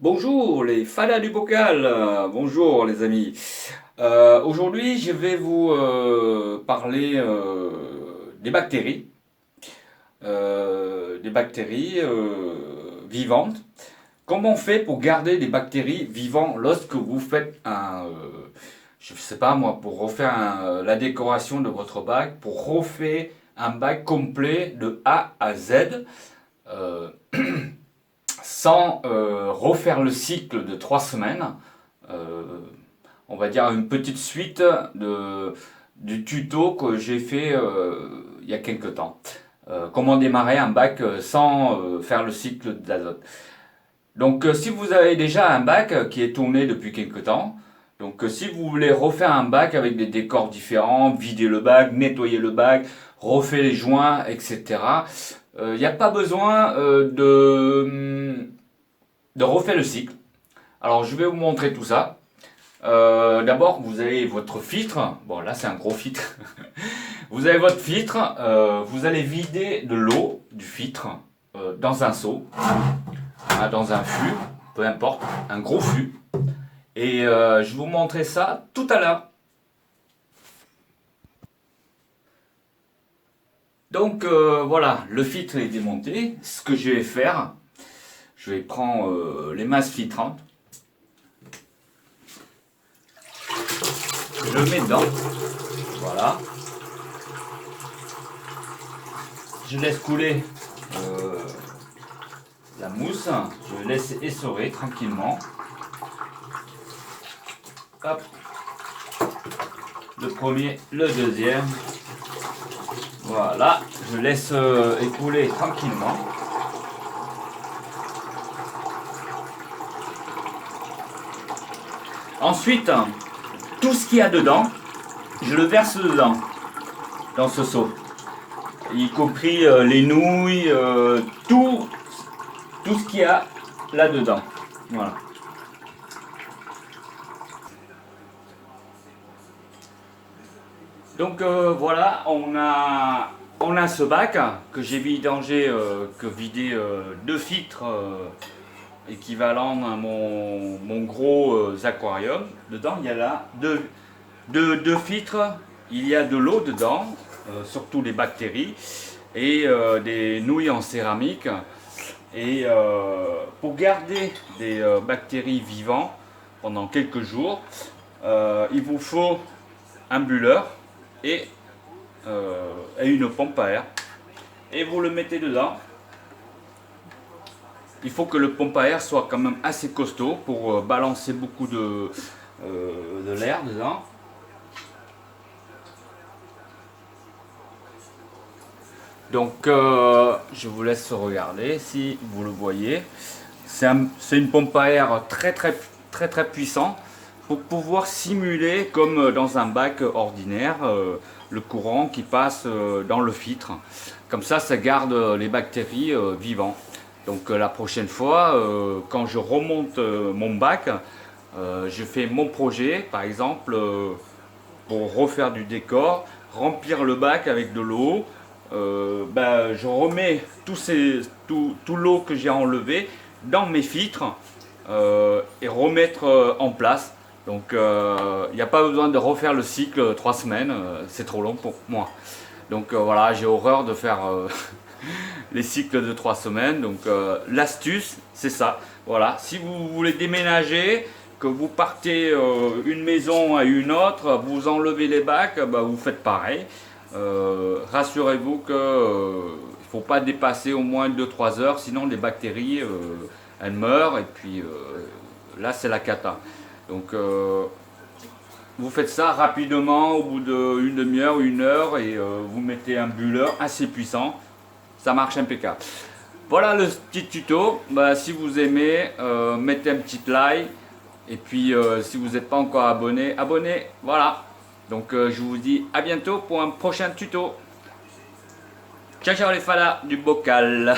Bonjour les fadas du bocal, bonjour les amis. Aujourd'hui je vais vous parler des bactéries vivantes. Comment on fait pour garder des bactéries vivantes lorsque vous faites je sais pas moi, pour refaire la décoration de votre bac, pour refaire un bac complet de A à Z. euh, Sans refaire le cycle de 3 semaines. Euh, on va dire une petite suite du tuto que j'ai fait il y a quelques temps. Comment démarrer un bac sans faire le cycle d'azote. Donc si vous avez déjà un bac qui est tourné depuis quelques temps, donc si vous voulez refaire un bac avec des décors différents, vider le bac, nettoyer le bac, refaire les joints, etc. Il n'y a pas besoin de refaire le cycle. Alors je vais vous montrer tout ça. D'abord vous avez votre filtre. Bon là c'est un gros filtre. Vous avez votre filtre. Vous allez vider de l'eau du filtre dans un seau, dans un fût, peu importe, un gros fût. Et je vais vous montrer ça tout à l'heure. Donc voilà, le filtre est démonté. Ce que je vais faire, je vais prendre les masses filtrantes. Je le mets dedans. Voilà. Je laisse couler la mousse. Je laisse essorer tranquillement. Hop. Le premier, le deuxième. Voilà. Je laisse écouler tranquillement. Ensuite, tout ce qu'il y a dedans, je le verse dedans, dans ce seau. Y compris les nouilles, tout ce qu'il y a là-dedans. Voilà. Donc voilà, on a ce bac que j'ai vidangé, vidé 2 filtres équivalent à mon gros aquarium. Dedans, il y a là deux filtres, il y a de l'eau dedans, surtout les bactéries, et des nouilles en céramique. Et pour garder des bactéries vivantes pendant quelques jours, il vous faut un bulleur et une pompe à air. Et vous le mettez dedans. Il faut que le pompe à air soit quand même assez costaud pour balancer beaucoup de l'air dedans. Donc je vous laisse regarder si vous le voyez. C'est une pompe à air très puissante pour pouvoir simuler comme dans un bac ordinaire le courant qui passe dans le filtre. Comme ça garde les bactéries vivantes. Donc la prochaine fois, quand je remonte mon bac, je fais mon projet, par exemple, pour refaire du décor, remplir le bac avec de l'eau. Je remets tout l'eau que j'ai enlevé dans mes filtres et remettre en place. Donc il n'y a pas besoin de refaire le cycle 3 semaines, c'est trop long pour moi. Donc voilà, j'ai horreur de faire les cycles de 3 semaines. Donc l'astuce, c'est ça. Voilà, si vous voulez déménager, que vous partez une maison à une autre, vous enlevez les bacs, vous faites pareil. Rassurez-vous qu'il ne faut pas dépasser au moins 2-3 heures, sinon les bactéries elles meurent et puis là c'est la cata. Donc vous faites ça rapidement au bout d'une demi-heure, 1 heure et vous mettez un bulleur assez puissant, ça marche impeccable. Voilà le petit tuto. Si vous aimez, mettez un petit like et puis si vous n'êtes pas encore abonné, abonnez. Voilà. Donc je vous dis à bientôt pour un prochain tuto. Ciao ciao les fadas du bocal.